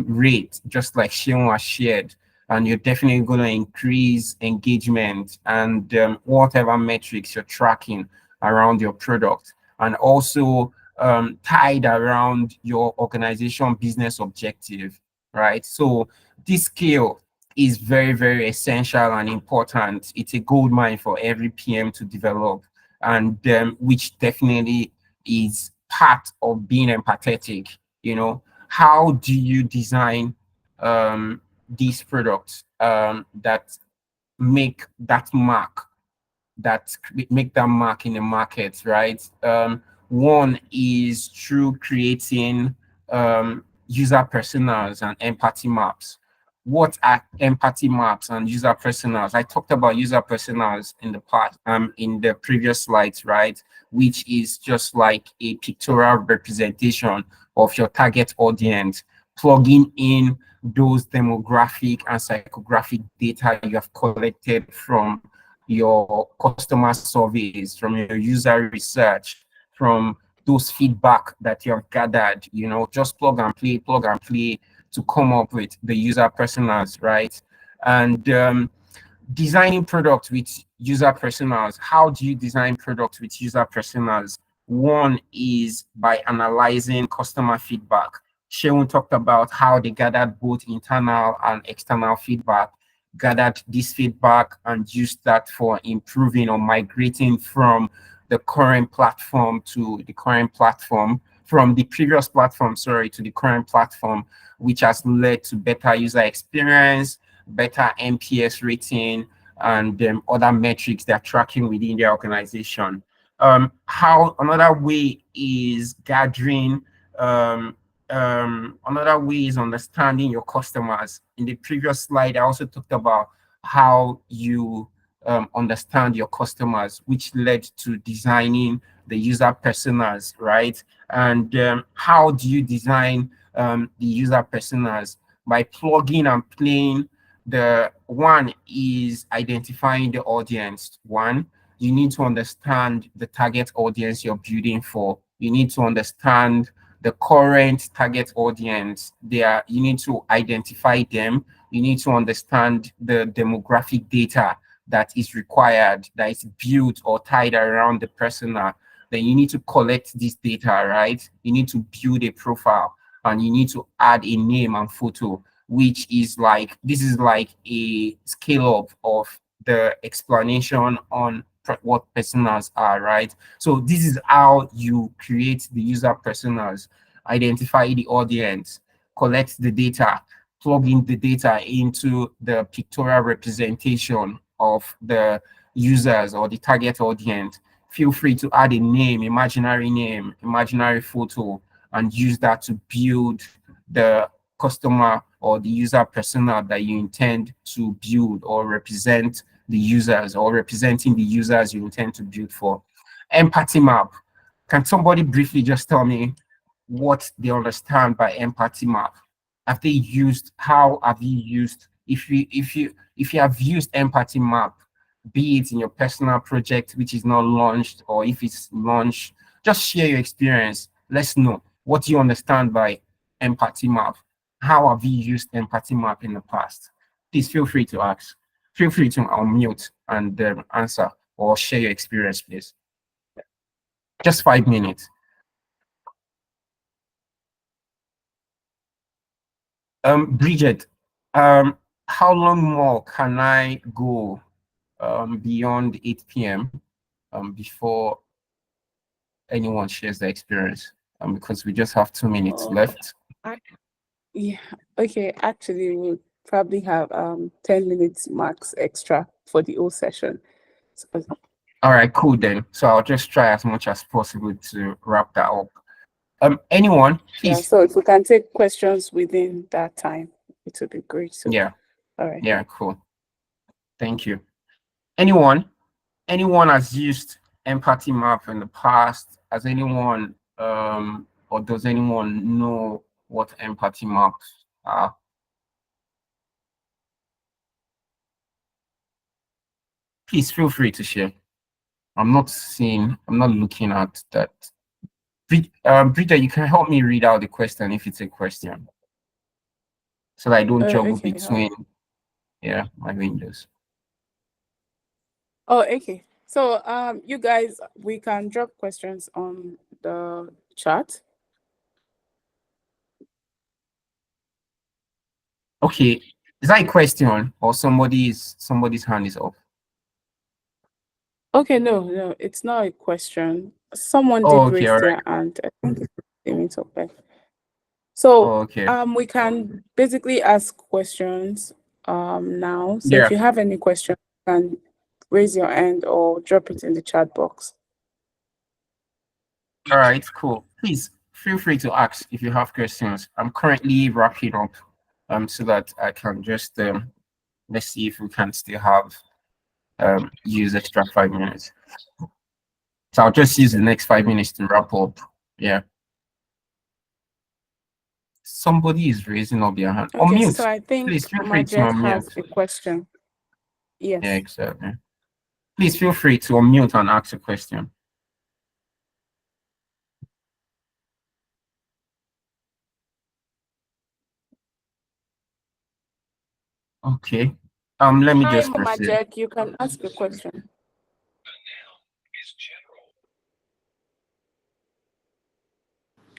rate, just like Shion has shared. And you're definitely going to increase engagement and whatever metrics you're tracking around your product, and also tied around your organization business objective, right? So this skill is very, very essential and important. It's a gold mine for every PM to develop, and which definitely is part of being empathetic. How do you design these products that make that mark, in the market, right? One is through creating user personas and empathy maps. What are empathy maps and user personas? I talked about user personas in the past, in the previous slides, right? Which is just like a pictorial representation of your target audience, plugging in those demographic and psychographic data you have collected from your customer surveys, from your user research, from those feedback that you have gathered, just plug and play to come up with the user personas, right? And designing products with user personas. How do you design products with user personas? One is by analyzing customer feedback. Sharon talked about how they gathered both internal and external feedback, gathered this feedback and used that for improving or migrating from the current platform to the current platform, from the previous platform, sorry, to the current platform, which has led to better user experience, better NPS rating, and other metrics they're tracking within their organization. How another way is gathering, another way is understanding your customers. In the previous slide, I also talked about how you understand your customers, which led to designing the user personas, right? And how do you design the user personas? By plugging and playing. The one is identifying the audience. One, you need to understand the target audience you're building for. You need to understand the current target audience. You need to identify them. You need to understand the demographic data that is required, that is built or tied around the persona. Then you need to collect this data, right? You need to build a profile, and you need to add a name and photo, which is like, this is like a scale up of the explanation on what personas are, right? So this is how you create the user personas: identify the audience, collect the data, plug in the data into the pictorial representation of the users or the target audience. Feel free to add a name, imaginary photo, and use that to build the customer or the user persona that you intend to build, or represent the users, or representing the users you intend to build for. Empathy map. Can somebody briefly just tell me what they understand by empathy map? Have they used, how have you used, if you have used empathy map, be it in your personal project which is not launched, or if it's launched, just share your experience. Let's know what you understand by empathy map. How have you used empathy map in the past? Please feel free to ask. Feel free to unmute and answer, or share your experience, please. Just 5 minutes. Bridget, how long more can I go beyond 8 p.m. Before anyone shares their experience? Because we just have 2 minutes left. Yeah, okay. Actually, we'll probably have 10 minutes max extra for the whole session. So, All right, cool then. So I'll just try as much as possible to wrap that up. Anyone, yeah, please. so if we can take questions within that time, it would be great. So, Yeah. all right. Yeah, cool. Thank you. Anyone has used empathy map in the past? Has anyone or does anyone know what empathy maps are? Please feel free to share. I'm not looking at that. Bridget, you can help me read out the question if it's a question, so that I don't juggle Okay. between my windows. Oh, okay. So, you guys, we can drop questions on the chat. Okay, is that a question, or somebody's hand is up? Okay, no, it's not a question. Someone Oh, did okay, raise all their right. hand. I think it's limit of it. So, Oh, okay. we can basically ask questions now. So Yeah. if you have any questions, you can raise your hand or drop it in the chat box. All right, cool. Please feel free to ask if you have questions. I'm currently wrapping up, so that I can just let's see if we can still have use extra 5 minutes. So I'll just use the next 5 minutes to wrap up. Yeah. Somebody is raising up their hand. Okay, so Unmute. I think Please feel free to Majek has unmute. a question. Yeah, Yes. exactly. Please feel free to unmute and ask a question. Okay. Let me Hi, just proceed. Majek, you can ask a question.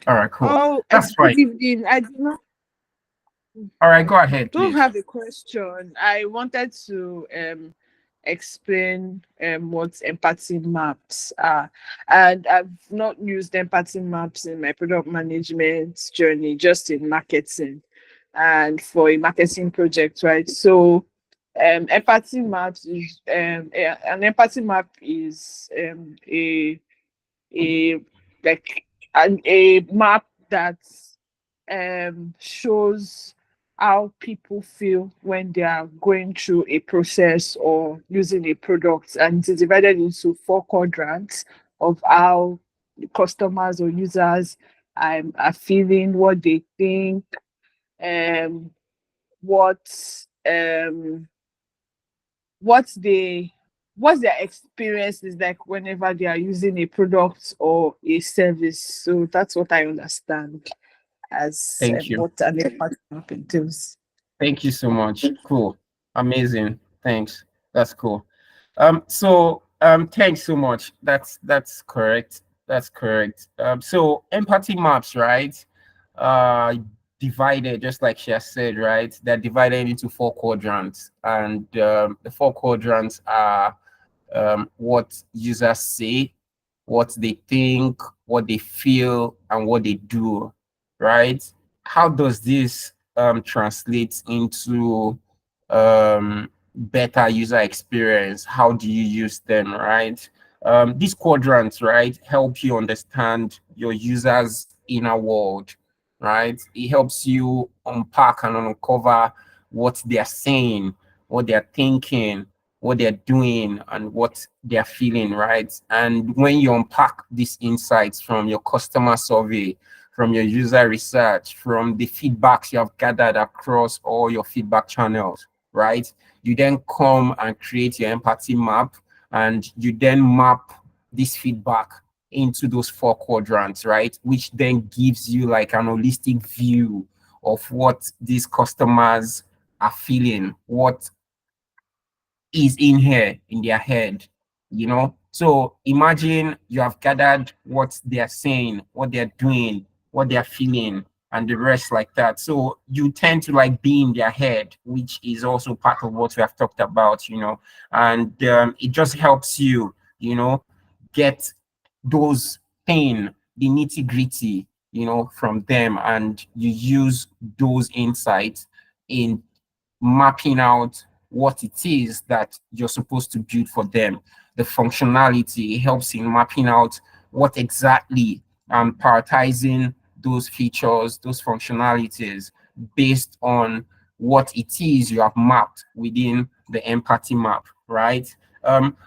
All right, cool. Oh, That's good right. evening. I do not All right, go ahead, don't please. have a question. I wanted to explain what empathy maps are. And I've not used empathy maps in my product management journey, just in marketing. and for a marketing project, right? So empathy maps is an empathy map is a like a map that shows how people feel when they are going through a process or using a product, and it is divided into four quadrants of how the customers or users are feeling, what they think, um what um what they what their experience is like whenever they are using a product or a service. So that's what I understand as Thank you. what an impact map entails. Thank you so much. Cool. Amazing. Thanks. That's cool. Thanks so much. That's correct. That's correct. So empathy maps, right? Uh Divided, just like she has said, right? They're divided into four quadrants. And the four quadrants are what users say, what they think, what they feel, and what they do, right? How does this translate into better user experience? How do you use them, right? These quadrants, right, help you understand your user's inner world, right? It helps you unpack and uncover what they're saying, what they're thinking, what they're doing, and what they're feeling, right? And when you unpack these insights from your customer survey, from your user research, from the feedbacks you have gathered across all your feedback channels, right? You then come and create your empathy map, and you then map this feedback into those four quadrants, right? Which then gives you like an holistic view of what these customers are feeling, what is in here in their head, you know. So imagine you have gathered what they're saying, what they're doing, what they're feeling, and the rest like that. So you tend to like be in their head, which is also part of what we have talked about, you know. And it just helps you, you know, get those pain, the nitty gritty, you know, from them, and you use those insights in mapping out what it is that you're supposed to build for them. The functionality helps in mapping out what exactly prioritizing those features, those functionalities based on what it is you have mapped within the empathy map, right?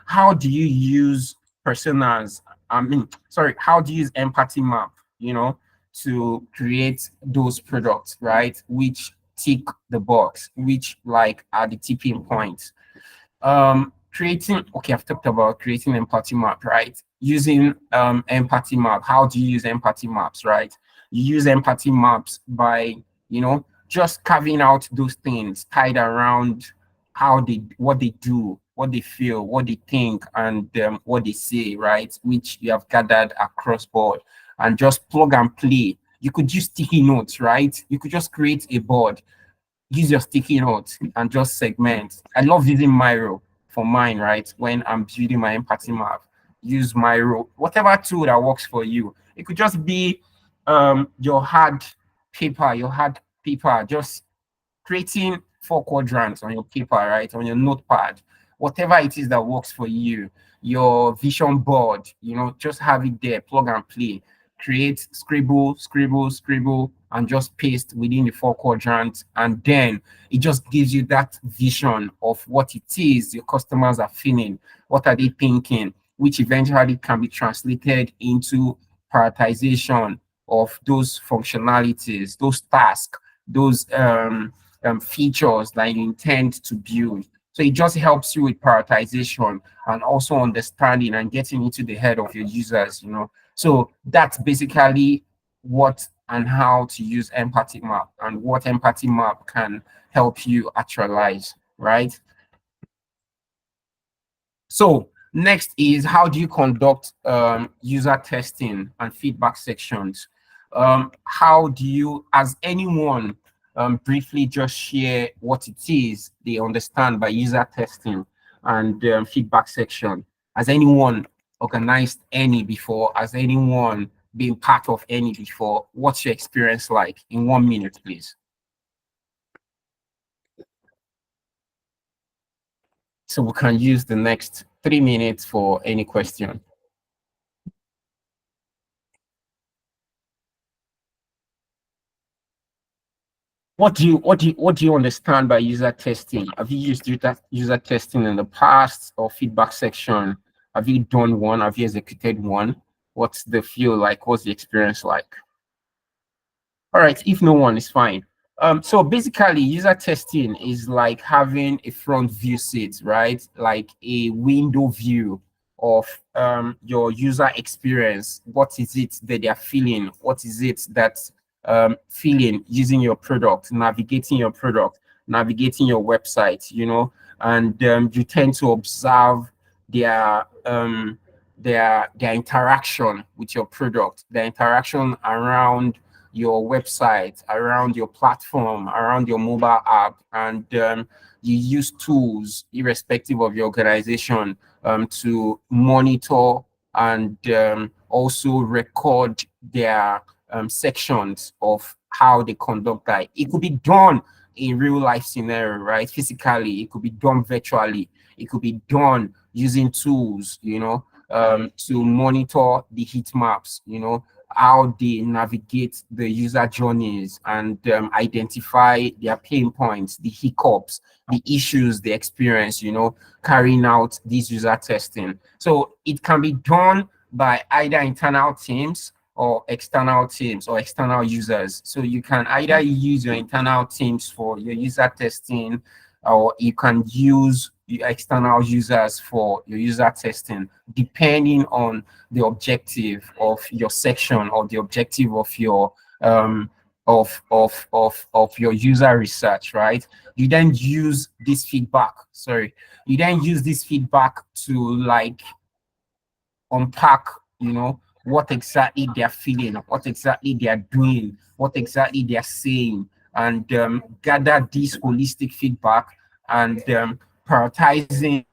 How do you use personas? How do you use empathy map, you know, to create those products, right? Which tick the box, which like are the tipping points. Creating, okay, I've talked about creating empathy map, right? Using empathy map. How do you use empathy maps, right? You use empathy maps by, you know, just carving out those things tied around what they do, what they feel, what they think, and what they say, right? Which you have gathered across board, and just plug and play. You could use sticky notes, right? You could just create a board, use your sticky notes, and just segment. I love using Miro for mine, right? When I'm building my empathy map, use Miro, whatever tool that works for you. It could just be your hard paper, just creating four quadrants on your paper, right? On your notepad, whatever it is that works for you, your vision board, you know, just have it there, plug and play. Create, scribble, scribble, scribble, and just paste within the four quadrants. And then it just gives you that vision of what it is your customers are feeling, what are they thinking, which eventually can be translated into prioritization of those functionalities, those tasks, those features that you intend to build. So it just helps you with prioritization and also understanding and getting into the head of your users, you know. So that's basically what and how to use empathy map and what empathy map can help you actualize, right? So next is, how do you conduct user testing and feedback sections? How do you, as anyone, briefly just share what it is they understand by user testing and feedback section? Has anyone organized any before? Has anyone been part of any before? What's your experience like? In 1 minute, please. So we can use the next 3 minutes for any question. What do you understand by user testing? Have you used user testing in the past, or feedback section? Have you done one? Have you executed one? What's the feel like? What's the experience like? All right, if no one is fine. So basically, user testing is like having a front view seat, right? Like a window view of your user experience. What is it that they're feeling? What is it that's feeling using your product, navigating your website, and you tend to observe their their interaction with your product, their interaction around your website, around your platform, around your mobile app, and you use tools, irrespective of your organization, to monitor and also record their sections of how they conduct that. It could be done in real life scenario, right? Physically, it could be done virtually, it could be done using tools, to monitor the heat maps, how they navigate the user journeys, and identify their pain points, the hiccups, the issues they experience, carrying out this user testing. So it can be done by either internal teams or external users. So you can either use your internal teams for your user testing, or you can use external users for your user testing, depending on the objective of your section, or the objective of your of your user research, right? You then use this feedback. You then use this feedback to like unpack, what exactly they're feeling, what exactly they're doing, what exactly they're saying, and gather this holistic feedback, and prioritizing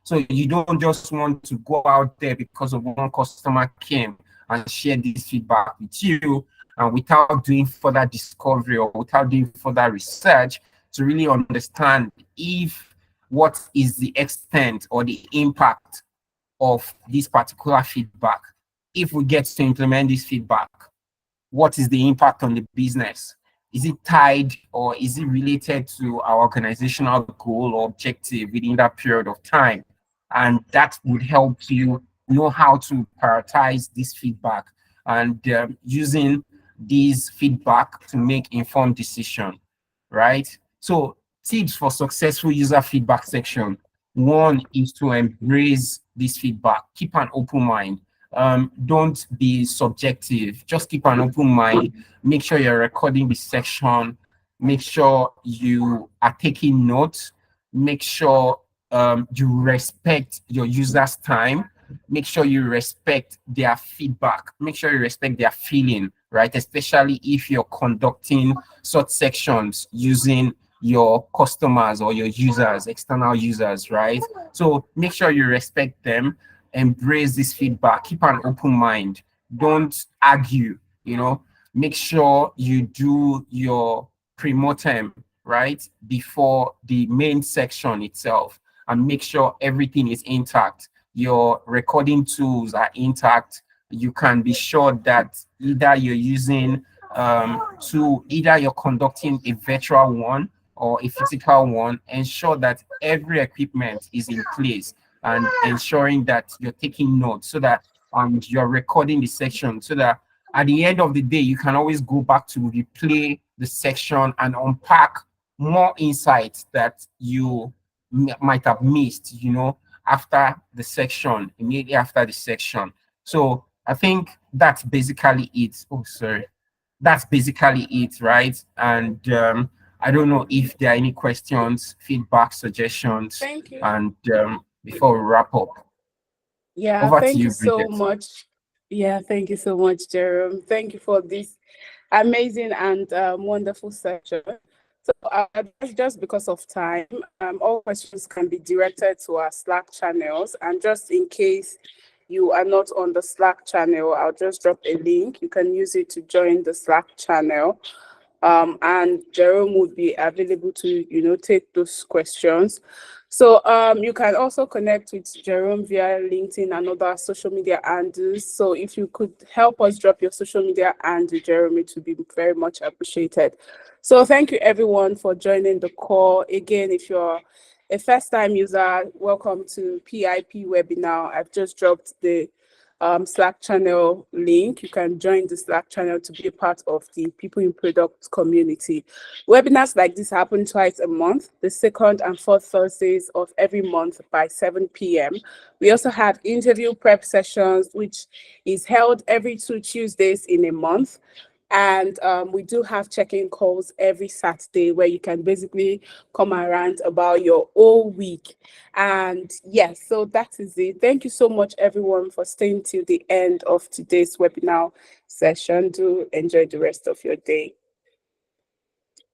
So you don't just want to go out there because of one customer came and share this feedback with you, and without doing further discovery or without doing further research to really understand if what is the extent or the impact of this particular feedback. If we get to implement this feedback, what is the impact on the business? Is it tied, or is it related to our organizational goal or objective within that period of time? And that would help you know how to prioritize this feedback, and using these feedback to make informed decision, right? So tips for successful user feedback section. One is to embrace this feedback. Keep an open mind. Don't be subjective. Just keep an open mind. Make sure you're recording the section. Make sure you are taking notes. Make sure you respect your users' time. Make sure you respect their feedback. Make sure you respect their feeling, right? Especially if you're conducting such sections using your customers or your users, external users, right? So make sure you respect them, embrace this feedback, keep an open mind, don't argue, make sure you do your pre-mortem, right, before the main section itself, and make sure everything is intact. Your recording tools are intact. You can be sure that either you're using either you're conducting a virtual one or a physical one. Ensure that every equipment is in place, and ensuring that you're taking notes, so that you're recording the section, so that at the end of the day you can always go back to replay the section and unpack more insights that you might have missed, after the section, immediately after the section. So I think that's basically it. Oh, sorry. That's basically it, right? And I don't know if there are any questions, feedback, suggestions, Thank you. and before we wrap up. Yeah, Over to thank you you, so Bridget. much. Yeah, thank you so much, Jerome. Thank you for this amazing and wonderful session. So just because of time, all questions can be directed to our Slack channels. And just in case you are not on the Slack channel, I'll just drop a link. You can use it to join the Slack channel. And Jerome would be available to, take those questions. So you can also connect with Jerome via LinkedIn and other social media handles. So if you could help us drop your social media handle, Jerome, it would be very much appreciated. So thank you everyone for joining the call. Again, if you're a first-time user, welcome to PIP webinar. I've just dropped the Slack channel link. You can join the Slack channel to be a part of the People in Product community. Webinars like this happen twice a month, the second and fourth Thursdays of every month by 7 p.m. We also have interview prep sessions, which is held every 2 Tuesdays in a month. And we do have check-in calls every Saturday where you can basically come around about your whole week. And yes, so that is it. Thank you so much, everyone, for staying till the end of today's webinar session. Do enjoy the rest of your day.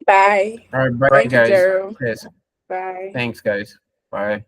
Bye. All right, bye, Thank you, guys. Jerome. Yes. Bye. Thanks, guys. Bye.